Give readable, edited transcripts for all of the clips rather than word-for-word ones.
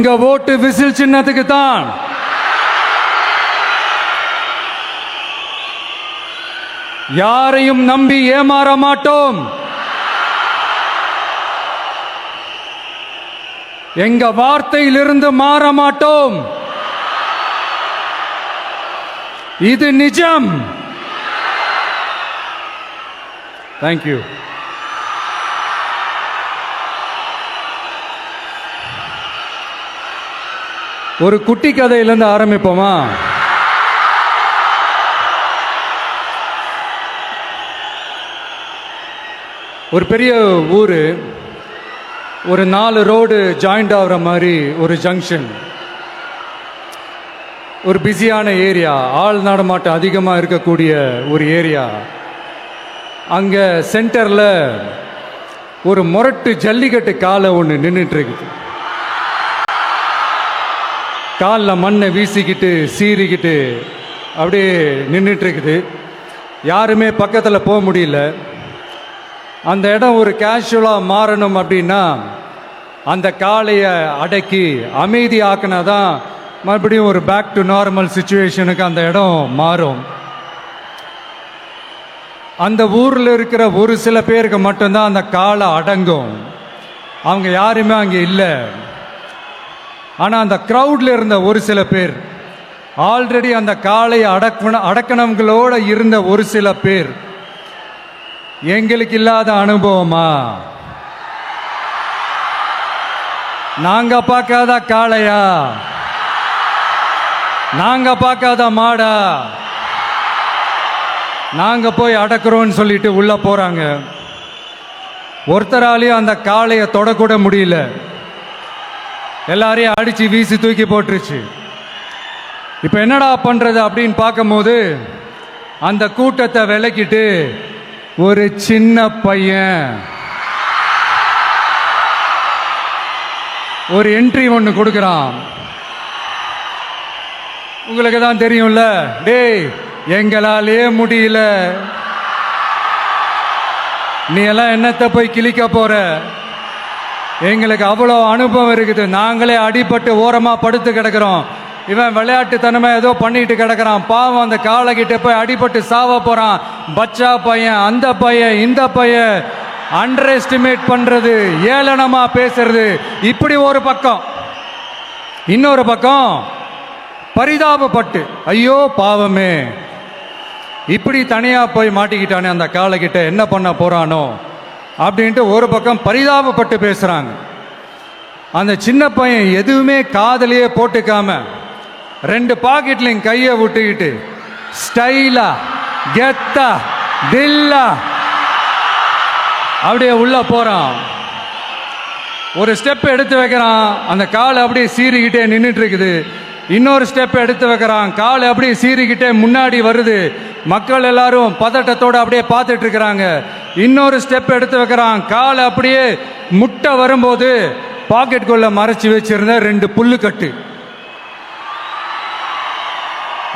எங்க ஓட்டு விசில் சின்னத்துக்கு தான். யாரையும் நம்பி ஏமாற மாட்டோம். எங்க வார்த்தையிலிருந்து மாற மாட்டோம். இது நிஜம். தேங்க்யூ. ஒரு குட்டி கதையிலிருந்து ஆரம்பிப்போமா? ஒரு பெரிய ஊர், ஒரு 4 ரோடு ஜாயிண்ட் ஆகிற மாதிரி ஒரு ஜங்ஷன், ஒரு பிஸியான ஏரியா, ஆள் நடமாட்டம் அதிகமாக இருக்கக்கூடிய ஒரு ஏரியா. அங்கே சென்டரில் ஒரு முரட்டு ஜல்லிக்கட்டு காலை ஒன்று நின்றுட்டு இருக்குது. காலில் மண்ணை வீசிக்கிட்டு சீறிக்கிட்டு அப்படியே நின்றுட்டு இருக்குது. யாருமே பக்கத்தில் போக முடியல. அந்த இடம் ஒரு கேஷுவலாக மாறணும் அப்படின்னா அந்த காளையை அடக்கி அமைதி ஆக்கினா தான் மறுபடியும் ஒரு பேக் டு நார்மல் சுச்சுவேஷனுக்கு அந்த இடம் மாறும். அந்த ஊரில் இருக்கிற ஒரு சில பேருக்கு மட்டும்தான் அந்த காளை அடங்கும். அவங்க யாருமே அங்கே இல்லை. ஆனால் அந்த க்ரௌடில் இருந்த ஒரு சில பேர், ஆல்ரெடி அந்த காளையை அடக்கணங்களோடு இருந்த ஒரு சில பேர், எங்களுக்கு இல்லாத அனுபவமா? நாங்க பார்க்காத காளையா? நாங்க பார்க்காத மாடா? நாங்க போய் அடக்குறோம்னு சொல்லிட்டு உள்ள போறாங்க. ஒருத்தராலையும் அந்த காளையை தொடக்கூட முடியல. எல்லாரையும் அடிச்சு வீசி தூக்கி போட்டுருச்சு. இப்ப என்னடா பண்றது அப்படின்னு பார்க்கும்போது அந்த கூட்டத்தை விலக்கிட்டு ஒரு சின்ன பையன் ஒரு என்ட்ரி ஒன்று கொடுக்குறான். உங்களுக்கு தான் தெரியும்ல, டேய் எங்களாலே முடியல, நீ எல்லாம் என்னத்தை போய் கிழிக்க போற? எங்களுக்கு அவ்வளோ அனுபவம் இருக்குது, நாங்களே அடிபட்டு ஓரமா படுத்து கிடக்கிறோம். இவன் விளையாட்டுத்தனமா ஏதோ பண்ணிட்டு கிடக்கிறான், பாவம் அந்த காளைகிட்ட போய் அடிபட்டு சாவ போறான். பச்சா பையன், அந்த பையன், இந்த பையன், அண்டர் எஸ்டிமேட் பண்றது, ஏளனமா பேசுறது, இப்படி ஒரு பக்கம். இன்னொரு பக்கம் பரிதாபப்பட்டு, ஐயோ பாவமே, இப்படி தனியா போய் மாட்டிக்கிட்டானே அந்த காளைகிட்ட, என்ன பண்ண போறானோ அப்படின்ட்டு ஒரு பக்கம் பரிதாபப்பட்டு பேசுறாங்க. அந்த சின்ன பையன் எதுவுமே காதலையே போட்டுக்காம 2 பாக்கெட்லையும் கையை விட்டுக்கிட்டு ஸ்டைலா கெத்தா தில்லா அப்படியே உள்ள போறான். ஒரு ஸ்டெப் எடுத்து வைக்கிறான், அந்த காலை அப்படியே சீறிக்கிட்டே நின்றுட்டு இருக்குது. இன்னொரு ஸ்டெப் எடுத்து வைக்கிறான், காலை அப்படியே சீறிக்கிட்டே முன்னாடி வருது. மக்கள் எல்லாரும் பதட்டத்தோடு அப்படியே பார்த்துட்டு இருக்கிறாங்க. இன்னொரு ஸ்டெப் எடுத்து வைக்கிறான், காலை அப்படியே முட்டை வரும்போது பாக்கெட்டுக்குள்ள மறைச்சி வச்சிருந்த 2 புல்லுக்கட்டு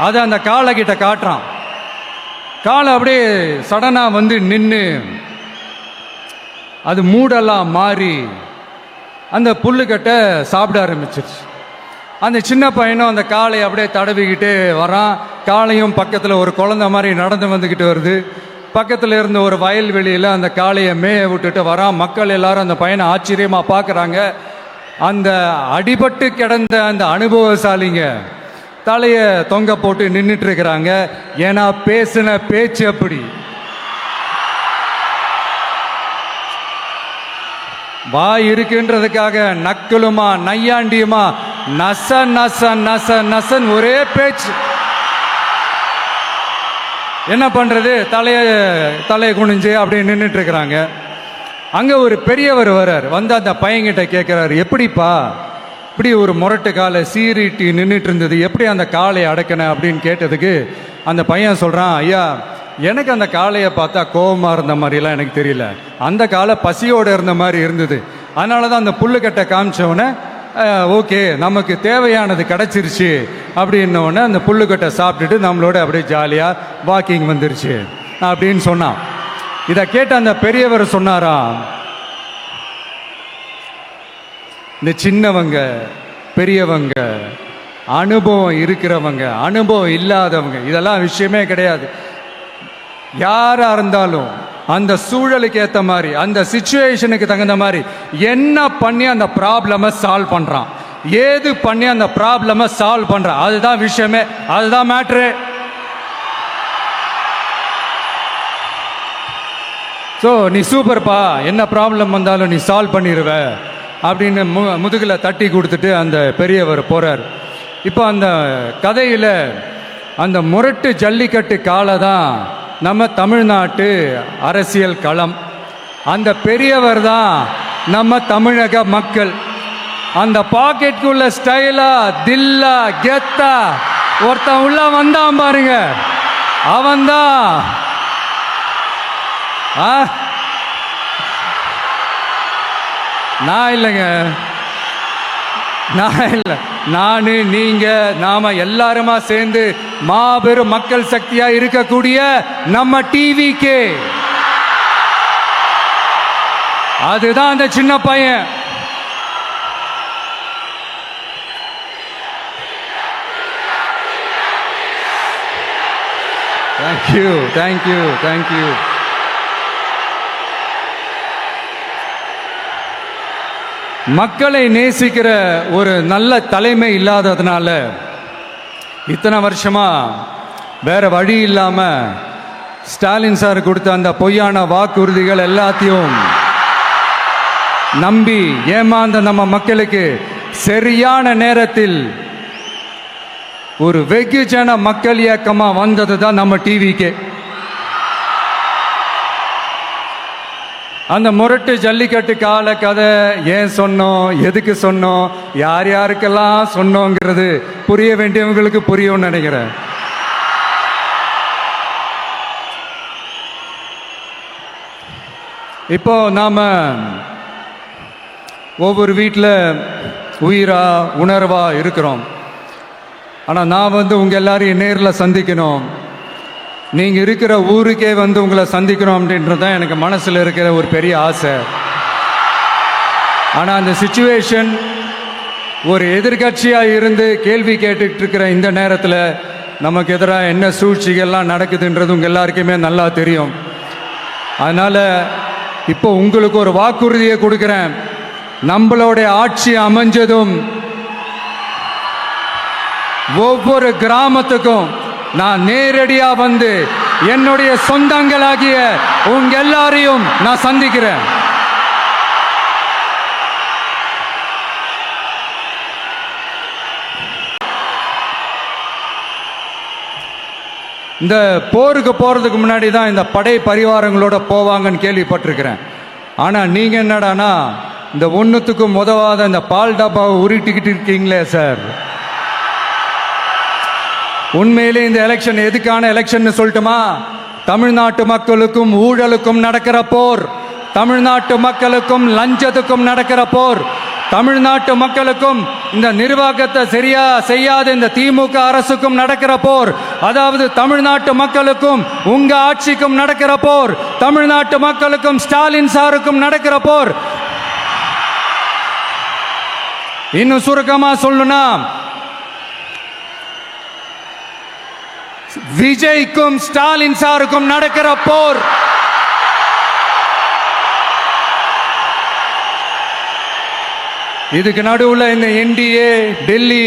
அதை அந்த காளை கிட்ட காட்டுறான். காளை அப்படியே சடனா வந்து நின்று அது மூடெல்லாம் மாறி அந்த புல்லுக்கட்டை சாப்பிட ஆரம்பிச்சிருச்சு. அந்த சின்ன பையனும் அந்த காளையை அப்படியே தடவிக்கிட்டே வரான். காளையும் பக்கத்தில் ஒரு குழந்தை மாதிரி நடந்து வந்துக்கிட்டு வருது. பக்கத்தில் இருந்த ஒரு வயல்வெளியில் அந்த காளையை மேய விட்டுட்டு வரான். மக்கள் எல்லாரும் அந்த பையனை ஆச்சரியமாக பார்க்குறாங்க. அந்த அடிபட்டு கிடந்த அந்த அனுபவசாலிங்க தலையை தொங்க போட்டு நின்றுட்டு இருக்கிறாங்க. ஏன்னா பேசின பேச்சு அப்படி. வாய் இருக்குன்றதுக்காக நக்கலுமா நையாண்டியுமா நச நச நச நசன் ஒரே பேச்சு. என்ன பண்றது, தலையை குனிஞ்சு அப்படியே நின்றுட்டு இருக்கிறாங்க. அங்க ஒரு பெரியவர் வர்றார். வந்து அந்த பையன்கிட்ட கேட்கிறாரு, எப்படிப்பா இப்படி ஒரு முரட்டு காலை சீறிட்டு நின்றுட்டு இருந்தது, எப்படி அந்த காளையை அடக்கின அப்படின்னு கேட்டதுக்கு அந்த பையன் சொல்றான், ஐயா எனக்கு அந்த காளையை பார்த்தா கோபமா இருந்த மாதிரிலாம் எனக்கு தெரியல, அந்த காலை பசியோடு இருந்த மாதிரி இருந்தது. அதனால தான் அந்த புல்லுக்கட்டை காமிச்சவொடனே ஓகே நமக்கு தேவையானது கிடச்சிருச்சு அப்படின்னோடனே அந்த புல்லுக்கட்டை சாப்பிட்டுட்டு நம்மளோட அப்படியே ஜாலியாக வாக்கிங் வந்துருச்சு அப்படின்னு சொன்னான். இதை கேட்ட அந்த பெரியவர் சொன்னாராம், இந்த சின்னவங்க பெரியவங்க, அனுபவம் இருக்கிறவங்க, அனுபவம் இல்லாதவங்க, இதெல்லாம் விஷயமே கிடையாது. யாரா இருந்தாலும் அந்த சூழலுக்கு ஏற்ற மாதிரி, அந்த சிச்சுவேஷனுக்கு தகுந்த மாதிரி என்ன பண்ணி அந்த ப்ராப்ளமை சால்வ் பண்றான், ஏது பண்ணி அந்த ப்ராப்ளமை சால்வ் பண்றான், அதுதான் விஷயமே, அதுதான் மேட்ரு. ஸோ நீ சூப்பர்ப்பா, என்ன ப்ராப்ளம் வந்தாலும் நீ சால்வ் பண்ணிடுவ அப்படின்னு முதுகில் தட்டி கொடுத்துட்டு அந்த பெரியவர் போறார். இப்போ அந்த கதையில் அந்த முரட்டு ஜல்லிக்கட்டு காலை தான் நம்ம தமிழ்நாட்டு அரசியல் களம். அந்த பெரியவர் தான் நம்ம தமிழக மக்கள். அந்த பாக்கெட்டுக்குள்ள ஸ்டைலா தில்லா கெத்தா ஒருத்தன் உள்ள வந்தான் பாருங்க, அவன்தான் நான் இல்லைங்க, நான் இல்லை, நான் நீங்க நாம எல்லாருமா சேர்ந்து மாபெரும் மக்கள் சக்தியா இருக்கக்கூடிய நம்ம டிவிக்கு, அதுதான் அந்த சின்ன பையன். Thank you thank you thank you. மக்களை நேசிக்கிற ஒரு நல்ல தலைமை இல்லாததுனால இத்தனை வருஷமா வேற வழி இல்லாம ஸ்டாலின் சார் கொடுத்த அந்த பொய்யான வாக்குறுதிகள் எல்லாத்தையும் நம்பி ஏமாந்த நம்ம மக்களுக்கு சரியான நேரத்தில் ஒரு வெகுஜன மக்கள் இயக்கமா வந்தது தான் நம்ம டிவிக்கு. அந்த முரட்டு ஜல்லிக்கட்டு கால கதை ஏன் சொன்னோம், எதுக்கு சொன்னோம், யார் யாருக்கெல்லாம் சொன்னோங்கிறது புரிய வேண்டியவங்களுக்கு புரியும்னு நினைக்கிறேன். இப்போ நாம ஒவ்வொரு வீட்டில் உயிரா உணர்வா இருக்கிறோம். ஆனால் நான் உங்கள் எல்லாரையும் நேரில் சந்திக்கணும், நீங்கள் இருக்கிற ஊருக்கே உங்களை சந்திக்கணும் அப்படின்றது தான் எனக்கு மனசில் இருக்கிற ஒரு பெரிய ஆசை. ஆனால் அந்த சிச்சுவேஷன் ஒரு எதிர்கட்சியாக இருந்து கேள்வி கேட்டுக்கிட்டு இருக்கிற இந்த நேரத்தில் நமக்கு எதிராக என்ன சூழ்ச்சிகள்லாம் நடக்குதுன்றது உங்கள் எல்லாருக்குமே நல்லா தெரியும். அதனால் இப்போ உங்களுக்கு ஒரு வாக்குறுதியை கொடுக்குறேன். நம்மளுடைய ஆட்சி அமைஞ்சதும் ஒவ்வொரு கிராமத்துக்கும் நான் நேரடியா என்னுடைய சொந்தங்களாகிய உங்க எல்லாரையும் நான் சந்திக்கிறேன். இந்த போருக்கு போறதுக்கு முன்னாடி தான் இந்த படை பரிவாரங்களோட போவாங்கன்னு கேள்விப்பட்டிருக்கிறேன். ஆனா நீங்க என்னடானா இந்த ஒன்னுத்துக்கும் உதவாத இந்த பால் டப்பாவை உருட்டிக்கிட்டு இருக்கீங்களே சார். உண்மையிலே இந்த எலெக்ஷன் எதுக்கான எலெக்ஷன் சொல்லட்டுமா? தமிழ்நாட்டு மக்களுக்கும் ஊழலுக்கும் நடக்கிற போர், தமிழ்நாட்டு மக்களுக்கும் லஞ்சத்துக்கும் நடக்கிற போர், தமிழ்நாட்டு மக்களுக்கும் இந்த நிர்வாகத்தை சரியா செய்யாத இந்த திமுக அரசுக்கும் நடக்கிற போர், அதாவது தமிழ்நாட்டு மக்களுக்கும் உங்க ஆட்சிக்கும் நடக்கிற போர், தமிழ்நாட்டு மக்களுக்கும் ஸ்டாலின் சாருக்கும் நடக்கிற போர். இன்னும் சுருக்கமா சொல்லணும்னா விஜய்க்கும் ஸ்டாலின் சாருக்கும் நடக்கிற போர். இதுக்கு நடுவில் இந்த என்டிஏ டெல்லி.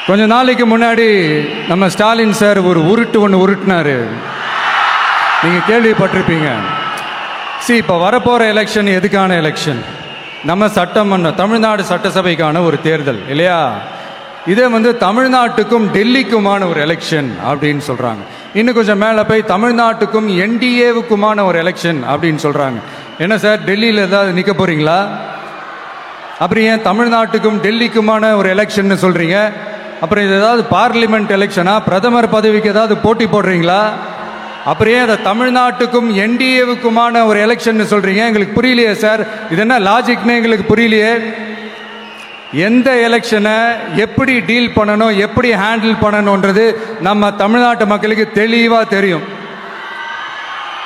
கொஞ்ச நாளைக்கு முன்னாடி நம்ம ஸ்டாலின் சார் ஒரு ஒன்று உருட்டினாரு, நீங்க கேள்விப்பட்டிருப்பீங்க. இப்போ வரப்போற எலெக்ஷன் எதுக்கான எலெக்ஷன்? நம்ம சட்டமன்றம், தமிழ்நாடு சட்டசபைக்கான ஒரு தேர்தல் இல்லையா? இதே தமிழ்நாட்டுக்கும் டெல்லிக்குமான ஒரு எலெக்ஷன் அப்படின்னு சொல்றாங்க. இன்னும் கொஞ்சம் மேலே போய் தமிழ்நாட்டுக்கும் என்டிஏவுக்குமான ஒரு எலெக்ஷன் அப்படின்னு சொல்றாங்க. என்ன சார், டெல்லியில் ஏதாவது நிற்க போறீங்களா? அப்புறம் ஏன் தமிழ்நாட்டுக்கும் டெல்லிக்குமான ஒரு எலெக்ஷன் சொல்றீங்க? அப்புறம் இது ஏதாவது பார்லிமெண்ட் எலெக்ஷனா? பிரதமர் பதவிக்கு ஏதாவது போட்டி போடுறீங்களா? அப்புறம் ஏன் தமிழ்நாட்டுக்கும் என்டிஏவுக்குமான ஒரு எலெக்ஷன் சொல்றீங்க? எங்களுக்கு புரியலையே சார், இது என்ன லாஜிக்னு எங்களுக்கு புரியலையே. எந்த எலெக்ஷனை எப்படி டீல் பண்ணணும், எப்படி ஹேண்டில் பண்ணணுன்றது நம்ம தமிழ்நாட்டு மக்களுக்கு தெளிவாக தெரியும்.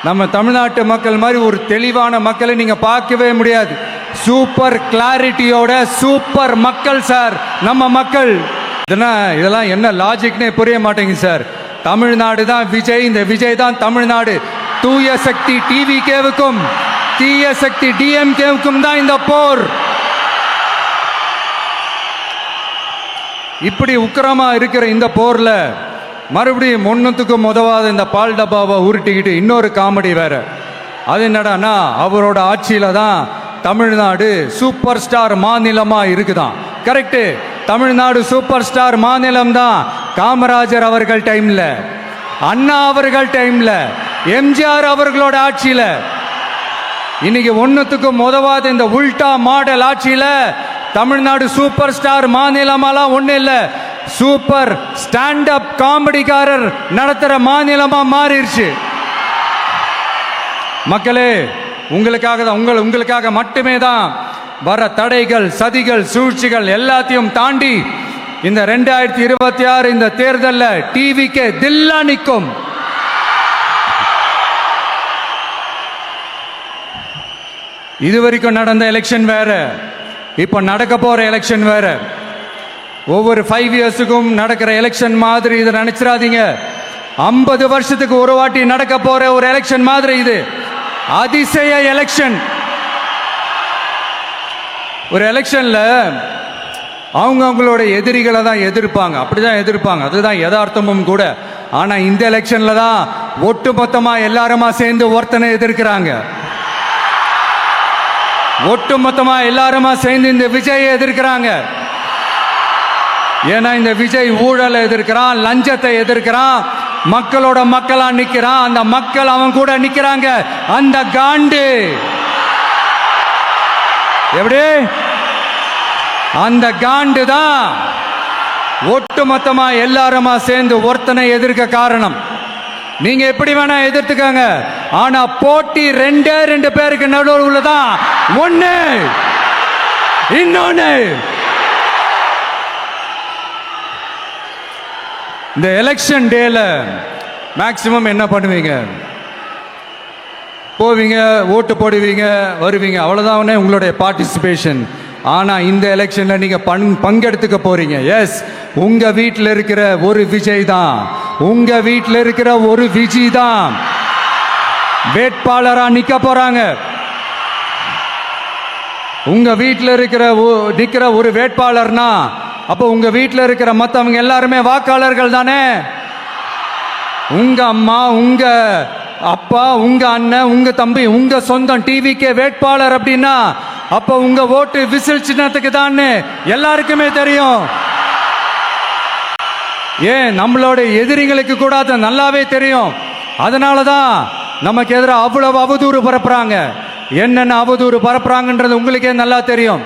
நம்ம தமிழ்நாட்டு மக்கள் மாதிரி ஒரு தெளிவான மக்களை நீங்க பார்க்கவே முடியாது. சூப்பர் கிளாரிட்டியோட சூப்பர் மக்கள் சார் நம்ம மக்கள். இதெல்லாம் என்ன லாஜிக்னே புரிய மாட்டேங்குது சார். தமிழ்நாடு தான் விஜய், இந்த விஜய் தான் தமிழ்நாடு. தூய சக்தி டிவிகேவுக்கும் தீய சக்தி டிஎம்கேவுக்கும் தான் இந்த போர். இப்படி உக்கிரமா இருக்கிற இந்த போர்ல மறுபடியும் ஒன்னுத்துக்கும் உதவாத இந்த பால் டப்பாவை உருட்டிக்கிட்டு இன்னொரு காமெடி வேற. அது என்னடான்னா, அவரோட ஆட்சியில தான் தமிழ்நாடு சூப்பர் ஸ்டார் மாநிலமா இருக்குதான். கரெக்டு, தமிழ்நாடு சூப்பர் ஸ்டார் மாநிலம் தான். காமராஜர் அவர்கள் டைம்ல, அண்ணா அவர்கள் டைம்ல, எம்ஜிஆர் அவர்களோட ஆட்சியில. இன்னைக்கு ஒன்னுத்துக்கும் உதவாத இந்த உல்டா மாடல் ஆட்சியில தமிழ்நாடு சூப்பர் ஸ்டார் மாநிலமாலாம் ஒண்ணு இல்ல, சூப்பர் ஸ்டாண்ட் அப் காமெடிக்காரர் நடத்துற மாநிலமா மாறிடுச்சு. மக்களே, உங்களுக்காக மட்டுமே தான் வர தடைகள், சதிகள், சூழ்ச்சிகள் எல்லாத்தையும் தாண்டி இந்த 2026 இந்த தேர்தலில் டிவிக்கு தில்லா நிற்கும். இதுவரைக்கும் நடந்த எலெக்ஷன் வேற, இப்ப நடக்க போற எலெக்ஷன் வேற. ஒவ்வொரு 5 இயர்ஸுக்கும் நடக்கிற எலெக்ஷன் மாதிரி இதை நினைச்சிடாதீங்க. 50 வருஷத்துக்கு ஒரு வாட்டி நடக்க போற ஒரு எலெக்ஷன் மாதிரி இது. அதிசய எலெக்ஷன். ஒரு எலெக்ஷன்ல அவங்களோட எதிரிகளை தான் எதிர்ப்பாங்க, அப்படிதான் எதிர்ப்பாங்க, அதுதான் யதார்த்தமும் கூட. ஆனா இந்த எலெக்ஷன்ல தான் ஒட்டுமொத்தமா எல்லாருமா சேர்ந்து ஒருத்தனை எதிர்க்கிறாங்க. ஒட்டுமொத்தமா எல்லாருமா சேர்ந்து இந்த விஜயை எதிர்க்கிறாங்க. ஏன்னா இந்த விஜய் ஊழலை எதிர்க்கிறான், லஞ்சத்தை எதிர்க்கிறான், மக்களோட மக்களா நிக்கிறான். அந்த மக்கள் அவன் கூட நிக்கிறாங்க. அந்த காண்டு எப்படி? அந்த காண்டு தான் ஒட்டுமொத்தமா எல்லாருமா சேர்ந்து ஒருத்தனை எதிர்க்க காரணம். நீங்க எப்படி வேணா எதிர்த்துக்காங்க, ஆனா போட்டி 2 பேருக்கு நடுவில் உள்ளதான் ஒண்ணு. இன்னொன்னு, இந்த எலெக்ஷன் டேல மேக்சிமம் என்ன பண்ணுவீங்க? போவீங்க, ஓட்டு போடுவீங்க, வருவீங்க, அவ்வளவுதான் உங்களுடைய பார்ட்டிசிபேஷன். ஆனா இந்த எலெக்ஷன்ல நீங்க பங்கெடுத்துக்க போறீங்க. எஸ், உங்க வீட்டில் இருக்கிற ஒரு விஜய் தான், உங்க வீட்டில் இருக்கிற ஒரு விஜய் தான் வேட்பாளரா நிக்க போறாங்க. உங்க வீட்டில் நிக்கிற ஒரு வேட்பாளர்னா அப்போ உங்க வீட்டில் இருக்கிற மற்றவங்க எல்லாருமே வாக்காளர்கள் தானே. உங்க அம்மா, உங்க அப்பா, உங்க அண்ணன், உங்க தம்பி, உங்க சொந்தம் டிவிக்கே வேட்பாளர் அப்படின்னா அப்ப உங்க ஓட்டு விசில் சின்னத்துக்கு தான் எல்லாருக்குமே தெரியும். ஏன், நம்மளோட எதிரிகளுக்கு கூட அது நல்லாவே தெரியும். அதனாலதான் நமக்கு எதிராக அவ்வளவு அவதூறு பரப்புறாங்க. என்னென்ன அவதூறு பரப்புறாங்கன்றது உங்களுக்கே நல்லா தெரியும்.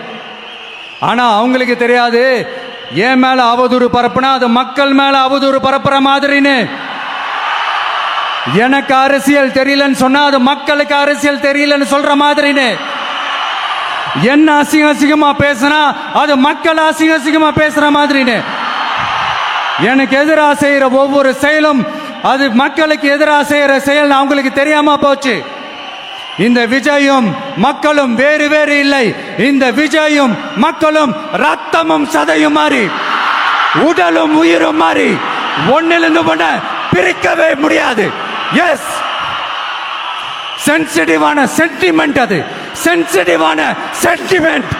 ஆனா அவங்களுக்கு தெரியாது, ஏன் மேல அவதூறு பரப்புனா அது மக்கள் மேல அவதூறு பரப்புற மாதிரின்னு. எனக்கு அரசியல் தெரியலன்னு சொன்னா அது மக்களுக்கு அரசியல் தெரியலன்னு சொல்ற மாதிரின்னு. என்ன அசிங்கமா பேசினா அது மக்கள் அசிங்கமா பேசுற மாதிரின்னு. எனக்கு எதிராக செய்யற ஒவ்வொரு செயலும் அது மக்களுக்கு எதிராக செய்யற செயல் அவங்களுக்கு தெரியாம போச்சு. இந்த விஜயும் மக்களும் வேறு வேறு இல்லை. இந்த விஜயும் மக்களும் ரத்தமும் சதையும் மாறி, உடலும் உயிரும் மாறி, ஒன்னிலிருந்து ஒண்ண பிரிக்கவே முடியாது. எஸ், சென்சிட்டிவான சென்டிமெண்ட், அது சென்சிட்டிவான சென்டிமெண்ட்.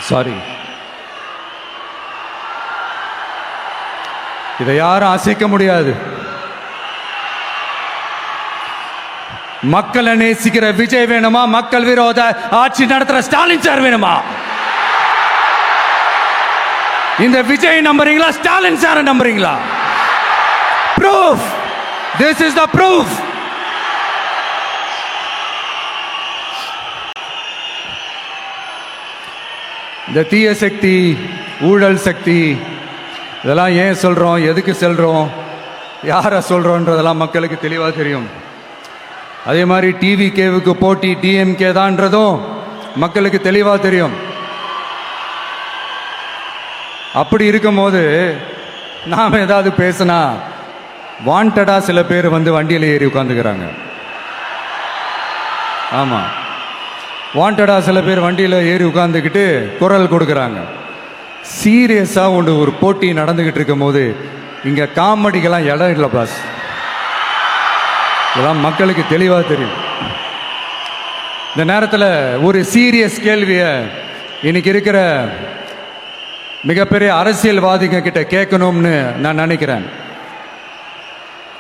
சாரி, இதை யாரும் அசைக்க முடியாது. மக்களை நேசிக்கிற விஜய் வேணுமா, மக்கள் விரோத ஆட்சி நடத்துற ஸ்டாலின் சார் வேணுமா? இந்த விஜய் நம்புறீங்களா, ஸ்டாலின் சார் நம்புறீங்களா? Proof This is the proof. இந்த தீய சக்தி, ஊழல் சக்தி, இதெல்லாம் ஏன் சொல்றோம், எதுக்கு சொல்றோம், யாரை சொல்றோன்றதெல்லாம் மக்களுக்கு தெளிவாக தெரியும். அதே மாதிரி டிவிகேவுக்கு போட்டி டிஎம்கே தான்றதும் மக்களுக்கு தெளிவாக தெரியும். அப்படி இருக்கும்போது நாம் ஏதாவது பேசினா வாண்டடா சில பேர் வந்து வண்டியில் ஏறி உட்காந்துக்கிறாங்க. ஆமாம், வாண்டடா சில பேர் வண்டியில் ஏறி உட்காந்துக்கிட்டு குரல் கொடுக்குறாங்க. சீரியஸாக ஒரு போட்டி நடந்துக்கிட்டு இருக்கும் போது இங்கே காமெடிக்கெல்லாம் இடம் இல்லை பாஸ். இதெல்லாம் மக்களுக்கு தெளிவாக தெரியும். இந்த நேரத்தில் ஒரு சீரியஸ் கேள்வியை இன்னைக்கு இருக்கிற மிகப்பெரிய அரசியல்வாதிங்க கிட்ட கேட்கணும்னு நான் நினைக்கிறேன்.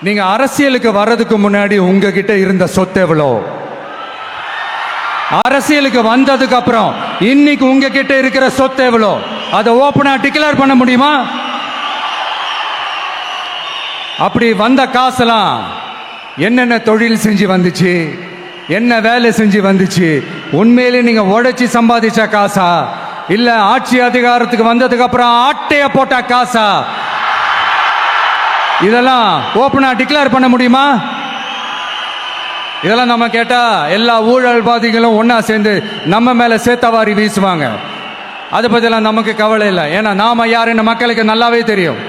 நீங்க அரசியலுக்கு வர்றதுக்கு முன்னாடி உங்ககிட்ட இருந்த சொத்து எவ்வளோ? அரசியலுக்கு வந்ததுக்கு அப்புறம் இன்னைக்கு உங்ககிட்ட இருக்கிற சொத்து எவ்வளோ? அதை ஓப்பனா டிக்ளேர் பண்ண முடியுமா? அப்படி வந்த காசெல்லாம் என்னென்ன தொழில் செஞ்சு வந்துச்சு, என்ன வேலை செஞ்சு வந்துச்சு, உண்மையிலே நீங்க உழைச்சி சம்பாதிச்ச காசா, இல்ல ஆட்சி அதிகாரத்துக்கு வந்ததுக்கு அப்புறம் ஆட்டைய போட்ட காசா? இதெல்லாம் ஓப்பனா டிக்ளேர் பண்ண முடியுமா? இதெல்லாம் நம்ம கேட்டா எல்லா ஊழல்வாதிகளும் ஒன்னா சேர்ந்து நம்ம மேல சேத்தவாரி வீசுவாங்க. அதை பத்திலாம் நமக்கு கவலை இல்லை. ஏன்னா நாம யாருன்னு மக்களுக்கு நல்லாவே தெரியும்.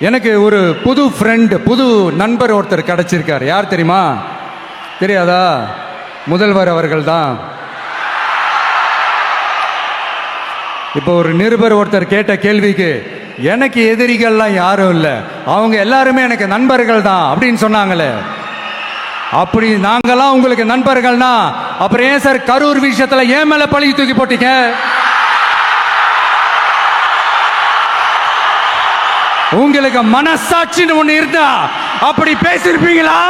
எனக்கு ஒரு புது ஃப்ரெண்ட், புது நண்பர் ஒருத்தர் கிடைச்சிருக்கார். யார் தெரியுமா? தெரியாதா? முதல்வர் அவர்கள் தான். இப்போ ஒரு நிருபர் ஒருத்தர் கேட்ட கேள்விக்கு எனக்கு எதிரிகள்லாம் யாரும் இல்லை, அவங்க எல்லாருமே எனக்கு நண்பர்கள் தான் அப்படின்னு சொன்னாங்களே. அப்படி நாங்கெல்லாம் உங்களுக்கு நண்பர்கள்னா அப்புறம் ஏன் சார் கரூர் விஷயத்துல ஏன் மேல பழி தூக்கி போட்டீங்க? உங்களுக்கு மனசாட்சின்னு ஒண்ணு இருந்தா அப்படி பேசிருப்பீங்களா?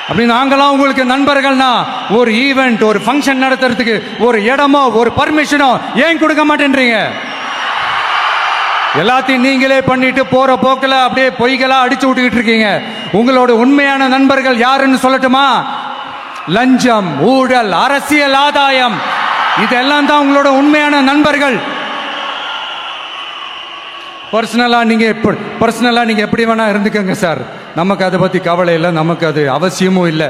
அப்படி நாங்களாம் உங்களுக்கு நண்பர்கள்னா ஒரு ஈவெண்ட், ஒரு ஃபங்க்ஷன் நடத்துறதுக்கு ஒரு இடமோ ஒரு பர்மிஷனோ ஏன் கொடுக்க மாட்டேன்றீங்க? எல்லாத்தையும் நீங்களே பண்ணிட்டு போற போக்கில் அப்படியே பொய்களா அடிச்சு விட்டுக்கிட்டு இருக்கீங்க. உங்களோட உண்மையான நண்பர்கள் யாருன்னு சொல்லட்டுமா? லஞ்சம், ஊழல், அரசியல் ஆதாயம், இதெல்லாம் தான் உங்களோட உண்மையான நண்பர்கள். பர்சனலா நீங்க எப்படி வேணா இருந்துக்கங்க சார், நமக்கு அதை பத்தி கவலை இல்லை, நமக்கு அது அவசியமும் இல்லை.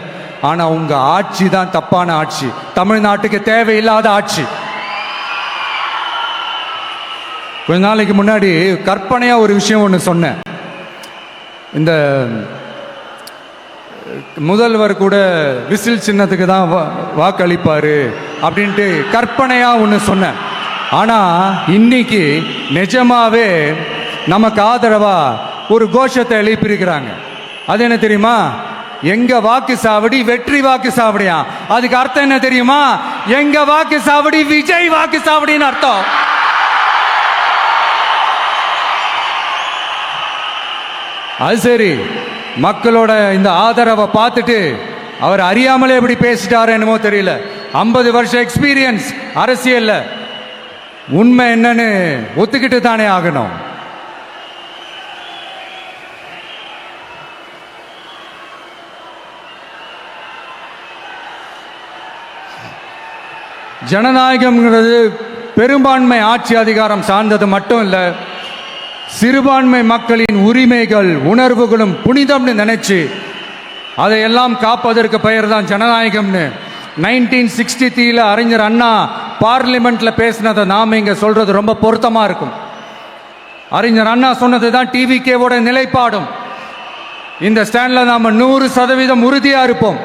ஆனா உங்க ஆட்சி தான் தப்பான ஆட்சி, தமிழ்நாட்டுக்கு தேவையில்லாத ஆட்சி. கொஞ்ச நாளைக்கு முன்னாடி கற்பனையா ஒரு விஷயம் ஒன்று சொன்னேன். இந்த முதல்வர் கூட விசில் சின்னத்துக்கு தான் வாக்களிப்பாரு அப்படின்ட்டு கற்பனையா ஒன்று சொன்னேன். ஆனா இன்னைக்கு நிஜமாவே நமக்கு ஆதரவா ஒரு கோஷத்தை எழுப்பியிருக்கிறாங்க. அது என்ன தெரியுமா? எங்க வாக்கு சாவடி வெற்றி வாக்கு சாவடியா. அதுக்கு அர்த்தம் என்ன தெரியுமா? எங்க வாக்கு சாவடி விஜய் வாக்கு சாவடின்னு அர்த்தம். அது சரி, மக்களோட இந்த ஆதரவை பார்த்துட்டு அவர் அறியாமலே எப்படி பேசிட்டாரு என்னமோ தெரியல. 50 வருஷம் எக்ஸ்பீரியன்ஸ் அரசியல்ல, உண்மை என்னன்னு ஒத்துக்கிட்டு தானே ஆகணும். ஜனநாயகம்ங்கிறது பெரும்பான்மை ஆட்சி அதிகாரம் சார்ந்தது மட்டும் இல்லை, சிறுபான்மை மக்களின் உரிமைகள் உணர்வுகளும் புனிதம்னு நினைச்சு அதையெல்லாம் காப்பதற்கு பெயர் தான் ஜனநாயகம்னு 1963 அறிஞர் அண்ணா பார்லிமெண்ட்ல பேசினதை நாம இங்க சொல்றது ரொம்ப பொருத்தமா இருக்கும். அறிஞர் அண்ணா சொன்னது தான் டிவிகேவோட நிலைப்பாடும். இந்த ஸ்டாண்ட்ல நாம 100% உறுதியா இருப்போம்.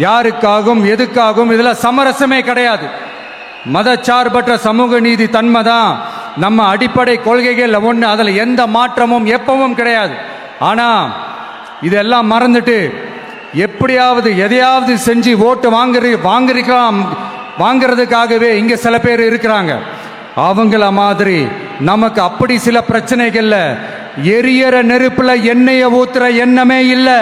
யாருக்காகவும் எதுக்காகவும் இதுல சமரசமே கிடையாது. மதச்சார்பற்ற சமூக நீதி தன்மை தான் நம்ம அடிப்படை கொள்கைகள் ஒன்று, அதில் எந்த மாற்றமும் எப்பவும் கிடையாது. ஆனா இதெல்லாம் மறந்துட்டு எப்படியாவது எதையாவது செஞ்சு ஓட்டு வாங்குறதுக்காகவே இங்க சில பேர் இருக்கிறாங்க. அவங்கள மாதிரி நமக்கு அப்படி சில பிரச்சனைகள்ல எரியற நெருப்புல எண்ணெய ஊத்துற எண்ணமே இல்லை.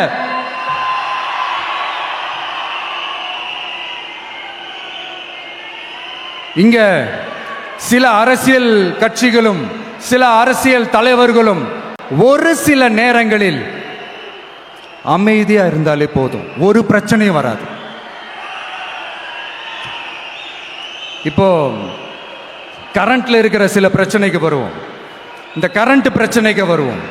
இங்க சில அரசியல் கட்சிகளும் சில அரசியல் தலைவர்களும் ஒரு சில நேரங்களில் அமைதியா இருந்தாலே போதும், ஒரு பிரச்சனையும் வராது. இப்போ கரண்ட்ல இருக்கிற சில பிரச்சனைக்கு வருவோம். இந்த கரண்ட் பிரச்சனைக்கு வருவோம்.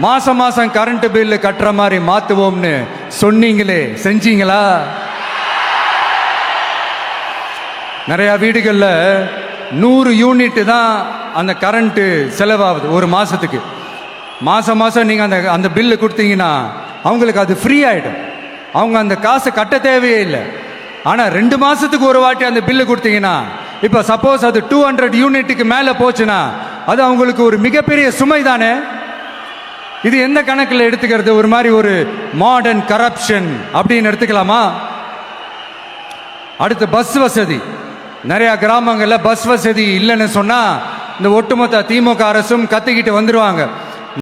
மாசம் மாசம் கரண்ட் பில்லு கட்டுற மாதிரி மாத்துவோம்னு சொன்னீங்களே, செஞ்சீங்களா? நிறைய வீடுகளில் 100 யூனிட் தான் அந்த கரண்ட்டு செலவாகுது ஒரு மாசத்துக்கு. மாசம் மாசம் நீங்க அந்த பில்லு கொடுத்தீங்கன்னா அவங்களுக்கு அது ஃப்ரீ ஆயிடும். அவங்க அந்த காசை கட்ட தேவையே இல்லை. ஆனா 2 மாசத்துக்கு ஒரு வாட்டி அந்த பில்லு கொடுத்தீங்கன்னா, இப்ப சப்போஸ் அது 200 யூனிட்டுக்கு மேல போச்சுன்னா அது அவங்களுக்கு ஒரு மிகப்பெரிய சுமை தானே. இது எந்த கணக்கில் எடுத்துக்கிறது? ஒரு மாதிரி ஒரு மாடர்ன் கரப்ஷன் அப்படின்னு எடுத்துக்கலாமா? அடுத்து பஸ் வசதி. நிறைய கிராமங்கள்ல பஸ் வசதி இல்லைன்னு சொன்னா இந்த ஒட்டுமொத்த திமுக அரசும் கத்திக்கிட்டு வந்துருவாங்க.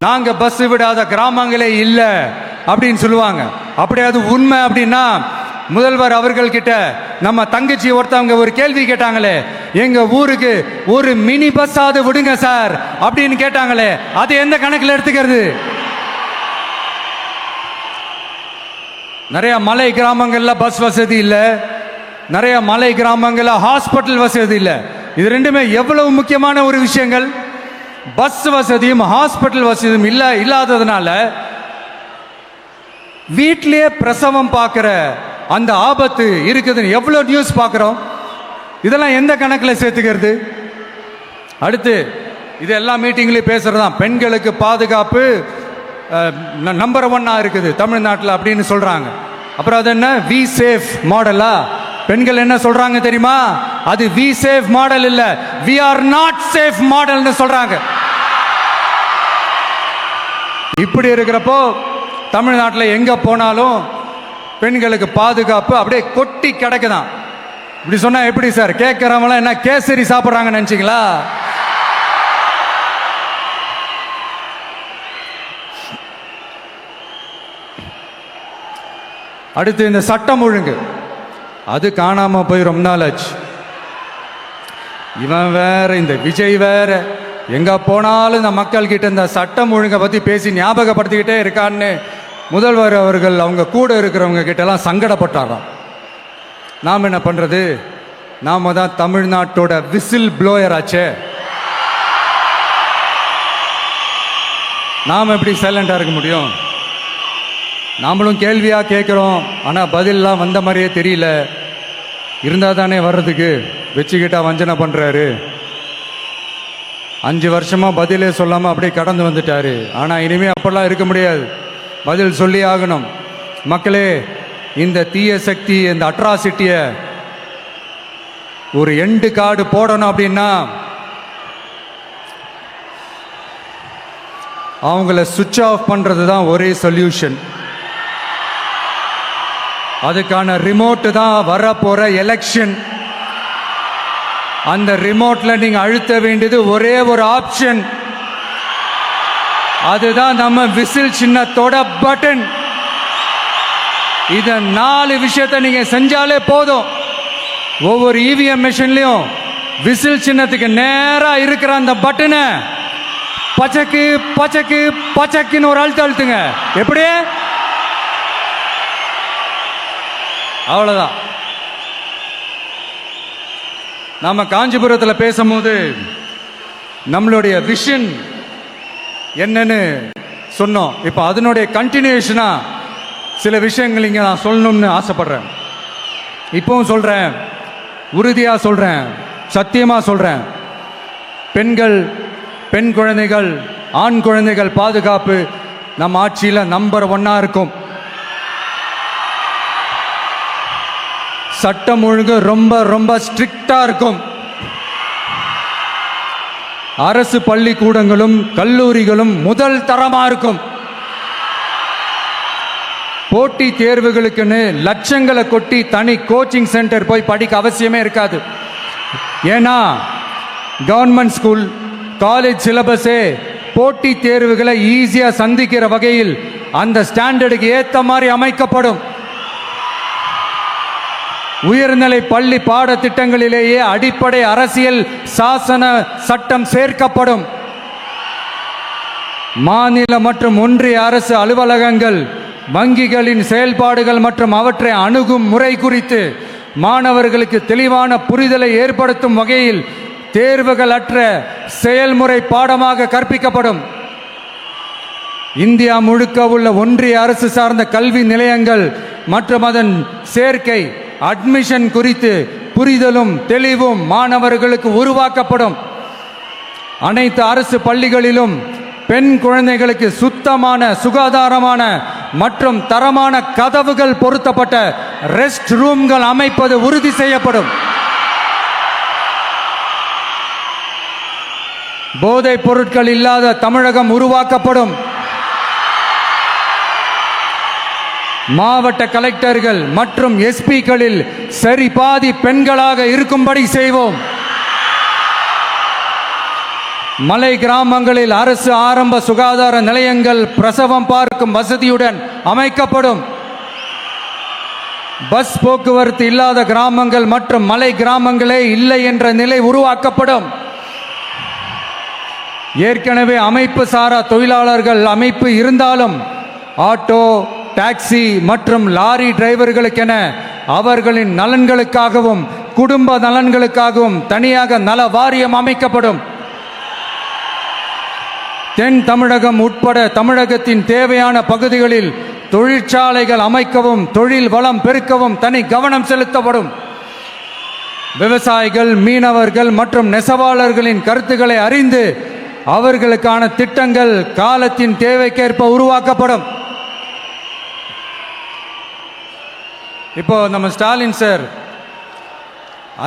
நாங்க பஸ் விடாத கிராமங்களே இல்லை அப்படின்னு சொல்லுவாங்க. அப்படி அது உண்மை அப்படின்னா முதல்வர் அவர்கள் கிட்ட நம்ம தங்கச்சி ஒருத்தவங்க ஒரு கேள்வி கேட்டாங்களே, எங்க ஊருக்கு ஒரு மினி பஸ் ஆவது விடுங்க சார் அப்படின்னு கேட்டாங்களே, அது எந்த கணக்கில் எடுத்துக்கிறது? நிறைய மலை கிராமங்கள்ல பஸ் வசதி இல்லை, நிறைய மலை கிராமங்கள்ல ஹாஸ்பிட்டல் வசதி இல்லை. இது ரெண்டுமே எவ்வளவு முக்கியமான ஒரு விஷயங்கள். பஸ் வசதியும் ஹாஸ்பிட்டல் வசதியும் இல்லாததுனால வீட்டிலேயே பிரசவம் பார்க்கிற அந்த ஆபத்து இருக்குதுன்னு எவ்வளவு நியூஸ் பார்க்கிறோம். இதெல்லாம் எந்த கணக்கில் சேர்த்துக்கிறது? அடுத்து இது எல்லா மீட்டிங்லையும் பேசுறதுதான், பெண்களுக்கு பாதுகாப்பு நம்பர் 1 இருக்குது தமிழ்நாட்டில் அப்படின்னு சொல்றாங்க. அப்புறம் அது என்ன, வி சேஃப் மாடலா? பெண்கள் என்ன சொல்றாங்க தெரியுமா? அது வி சேஃப் மாடல் இல்ல, வி ஆர் நாட் சேஃப் மாடல்னு சொல்றாங்க. இப்படி இருக்கிறப்போ தமிழ்நாட்டில் எங்க போனாலும் பெண்களுக்கு பாதுகாப்பு அப்படியே கொட்டி கிடக்குதான். இப்படி சொன்னா எப்படி சார்? கேட்கிறவங்க என்ன கேசரி சாப்பிட்றாங்க நினைச்சீங்களா? அடுத்து இந்த சட்டம் ஒழுங்கு, அது காணாம போய் ரொம்ப நாள் ஆச்சு. இவன் வேற, இந்த விஜய் வேற, எங்க போனாலும் இந்த மக்கள் கிட்ட இந்த சட்டம் ஒழுங்கை பத்தி பேசி ஞாபகப்படுத்திக்கிட்டே இருக்கான்னு முதல்வர் அவர்கள் அவங்க கூட இருக்கிறவங்க கிட்ட எல்லாம் சங்கடப்பட்டாராம். நாம் என்ன பண்றது? நாம தான் தமிழ்நாட்டோட விசில் ப்ளோயர் ஆச்சே. நாம் எப்படி சைலண்டா இருக்க முடியும்? நாமளும் கேள்வியா கேட்கிறோம், ஆனா பதிலெல்லாம் வந்த மாதிரியே தெரியல. இருந்தா தானே வர்றதுக்கு, வச்சுக்கிட்டா வஞ்சனை பண்றாரு. 5 வருஷமா பதிலே சொல்லாம அப்படியே கடந்து வந்துட்டாரு. ஆனா இனிமே அப்பெல்லாம் இருக்க முடியாது, பதில் சொல்லி ஆகணும். மக்களே, இந்த தீய சக்தி, இந்த அட்ராசிட்டிய ஒரு எண்டு கார்டு போடணும் அப்படின்னா அவங்கள சுவிட்ச் ஆஃப் பண்றது தான் ஒரே சொல்யூஷன். அதுக்கான ரிமோட் தான் வரப்போற எலெக்ஷன். அந்த ரிமோட்ல நீங்க அழுத்த வேண்டியது ஒரே ஒரு ஆப்ஷன், அதுதான் நம்ம விசில் சின்னத்தோட பட்டன். இத 4 விஷயத்தை நீங்க செஞ்சாலே போதும். ஒவ்வொரு இவிஎம் மிஷின்லயும் விசில் சின்னத்துக்கு நேரா இருக்கிற அந்த பட்டனை பச்சக்கு பச்சக்கு பச்சக்குன்னு ஒரு அழுத்துங்க. எப்படி? அவ்வளவுதான். நாம காஞ்சிபுரத்தில் பேசும்போது நம்மளுடைய விஷன் என்னன்னு சொன்னோம். இப்போ அதனுடைய கண்டினியூஷனா சில விஷயங்கள் இங்கே நான் சொல்லணும்னு ஆசைப்படுறேன். இப்பவும் சொல்றேன், உறுதியா சொல்றேன், சத்தியமா சொல்றேன். பெண்கள், பெண் குழந்தைகள், ஆண் குழந்தைகள் பாதுகாப்பு நம்ம ஆட்சியில் நம்பர் 1 இருக்கும். சட்டம் ஒழுங்கு ரொம்ப ரொம்ப ஸ்ட்ரிக்டா இருக்கும். அரசு பள்ளிக்கூடங்களும் கல்லூரிகளும் முதல் தரமா இருக்கும். போட்டி தேர்வுகளுக்குன்னு லட்சங்களை கொட்டி தனி கோச்சிங் சென்டர் போய் படிக்க அவசியமே இருக்காது. ஏன்னா கவர்மெண்ட் ஸ்கூல், காலேஜ் சிலபஸே போட்டி தேர்வுகளை ஈஸியா சந்திக்கிற வகையில் அந்த ஸ்டாண்டர்டுக்கு ஏத்த மாதிரி அமைக்கப்படும். உயர்நிலை பள்ளி பாடத்திட்டங்களிலேயே அடிப்படை அரசியல் சாசன சட்டம் சேர்க்கப்படும். மாநில மற்றும் ஒன்றிய அரசு அலுவலகங்கள், வங்கிகளின் செயல்பாடுகள் மற்றும் அவற்றை அணுகும் முறை குறித்து மாணவர்களுக்கு தெளிவான புரிதலை ஏற்படுத்தும் வகையில் தேர்வுகள் அற்ற செயல்முறை பாடமாக கற்பிக்கப்படும். இந்தியா முழுக்க உள்ள ஒன்றிய அரசு சார்ந்த கல்வி நிலையங்கள் மற்றும் அதன் சேர்க்கை அட்மிஷன் குறித்து புரிதலும் தெளிவும் மாணவர்களுக்கு உருவாக்கப்படும். அனைத்து அரசு பள்ளிகளிலும் பெண் குழந்தைகளுக்கு சுத்தமான, சுகாதாரமான மற்றும் தரமான கதவுகள் பொருத்தப்பட்ட ரெஸ்ட் ரூம்கள் அமைப்பது உறுதி செய்யப்படும். போதைப் பொருட்கள் இல்லாத தமிழகம் உருவாக்கப்படும். மாவட்ட கலெக்டர்கள் மற்றும் எஸ்பிக்களில் சரி பாதி பெண்களாக இருக்கும்படி செய்வோம். மலை கிராமங்களில் அரசு ஆரம்ப சுகாதார நிலையங்கள் பிரசவம் பார்க்கும் வசதியுடன் அமைக்கப்படும். பஸ் போக்குவரத்து இல்லாத கிராமங்கள் மற்றும் மலை கிராமங்களே இல்லை என்ற நிலை உருவாக்கப்படும். ஏற்கனவே அமைப்பு சாரா தொழிலாளர்கள் அமைப்பு இருந்தாலும் ஆட்டோ, டாக்ஸி மற்றும் லாரி டிரைவர்களுக்கென அவர்களின் நலன்களுக்காகவும் குடும்ப நலன்களுக்காகவும் தனியாக நல வாரியம் அமைக்கப்படும். தென் தமிழகம் உட்பட தமிழகத்தின் தேவையான பகுதிகளில் தொழிற்சாலைகள் அமைக்கவும் தொழில் வளம் பெருக்கவும் தனி கவனம் செலுத்தப்படும். விவசாயிகள், மீனவர்கள் மற்றும் நெசவாளர்களின் கருத்துக்களை அறிந்து அவர்களுக்கான திட்டங்கள் காலத்தின் தேவைக்கேற்ப உருவாக்கப்படும். இப்போ நம்ம ஸ்டாலின் சார்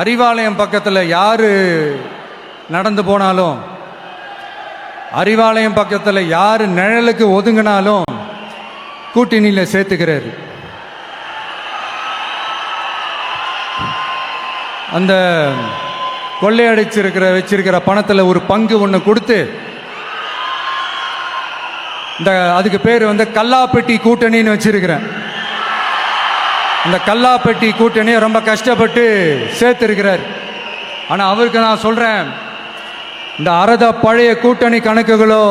அறிவாலயம் பக்கத்தில் யாரு நடந்து போனாலும், அறிவாலயம் பக்கத்தில் யாரு நிழலுக்கு ஒதுங்கினாலும் கூட்டணியில் சேர்த்துக்கிறாரு. அந்த வச்சிருக்கிற பணத்தில் ஒரு பங்கு ஒன்று கொடுத்து, இந்த அதுக்கு பேர் கல்லாப்பெட்டி கூட்டணின்னு வச்சிருக்கிறேன். இந்த கல்லாப்பெட்டி கூட்டணியை ரொம்ப கஷ்டப்பட்டு சேர்த்திருக்கிறார். ஆனால் அவருக்கு நான் சொல்றேன், இந்த அறத பழைய கூட்டணி கணக்குகளோ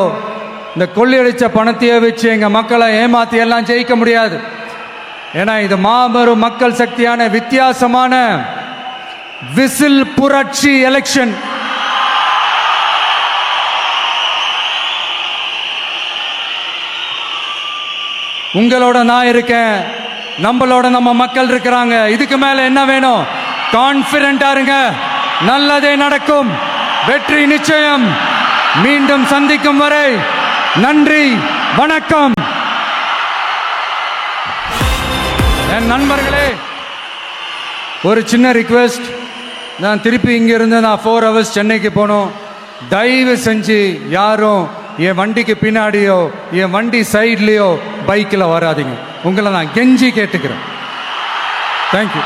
இந்த கொள்ளையடிச்ச பணத்தையே வச்சு எங்க மக்களை ஏமாத்தி எல்லாம் ஜெயிக்க முடியாது. ஏன்னா இது மாபெரும் மக்கள் சக்தியான வித்தியாசமான விசில் புரட்சி எலெக்ஷன். உங்களோட நான் இருக்கேன், நம்மளோட நம்ம மக்கள் இருக்கிறாங்க. இதுக்கு மேல என்ன வேணும்? கான்பிடென்டா இருங்க, நல்லதே நடக்கும், வெற்றி நிச்சயம். மீண்டும் சந்திக்கும் வரை நன்றி, வணக்கம். என் நண்பர்களே, ஒரு சின்ன ரிக்வெஸ்ட். நான் திருப்பி இங்கிருந்து 4 hours சென்னைக்கு போகணும். தயவு செஞ்சு யாரும் என் வண்டிக்கு பின்னாடியோ என் வண்டி சைட்லேயோ பைக்கில் வராதிங்க. உங்களை நான் கெஞ்சி கேட்டுக்கிறேன். தேங்க்யூ.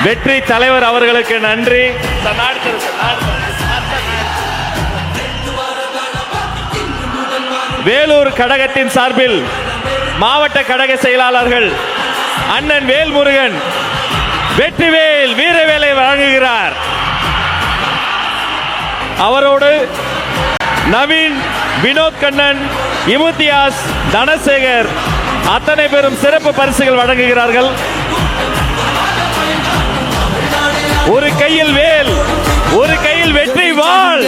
வெற்றி தலைவர் அவர்களுக்கு நன்றி. வேலூர் கழகத்தின் சார்பில் மாவட்ட கழக செயலாளர்கள் அண்ணன் வேல்முருகன் வெற்றிவேல் வீரவேலை வழங்குகிறார். அவரோடு நவீன், வினோத் கண்ணன், இமுத்தியாஸ், தனசேகர் அத்தனை பேரும் சிறப்பு பரிசுகள் வழங்குகிறார்கள். ஒரு கையில் வேல், ஒரு கையில் வெற்றி வாள்.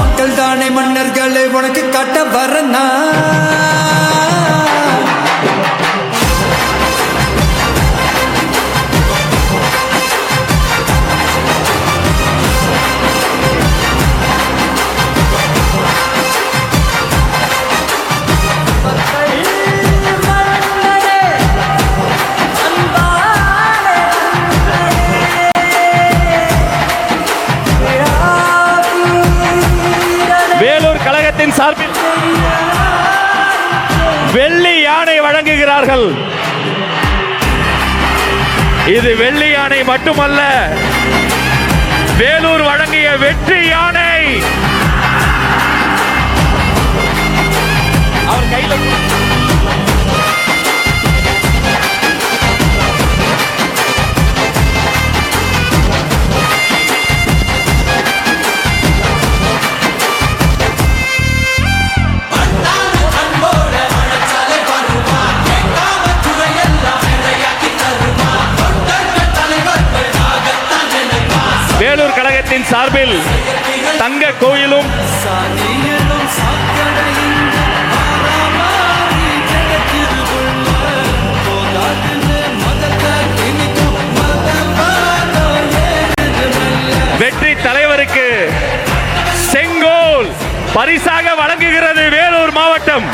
மக்கள் தானே மன்னர்களை உனக்கு காட்ட வரனா. கழகத்தின் சார்பில் வெள்ளி யானை வழங்குகிறார்கள். இது வெள்ளி யானை மட்டுமல்ல, வேலூர் வழங்கிய வெற்றி யானை. அவர் கையில வேலூர் கழகத்தின் சார்பில் தங்க கோயிலும் வெற்றி தலைவருக்கு செங்கோல் பரிசாக வழங்குகிறது வேலூர் மாவட்டம்.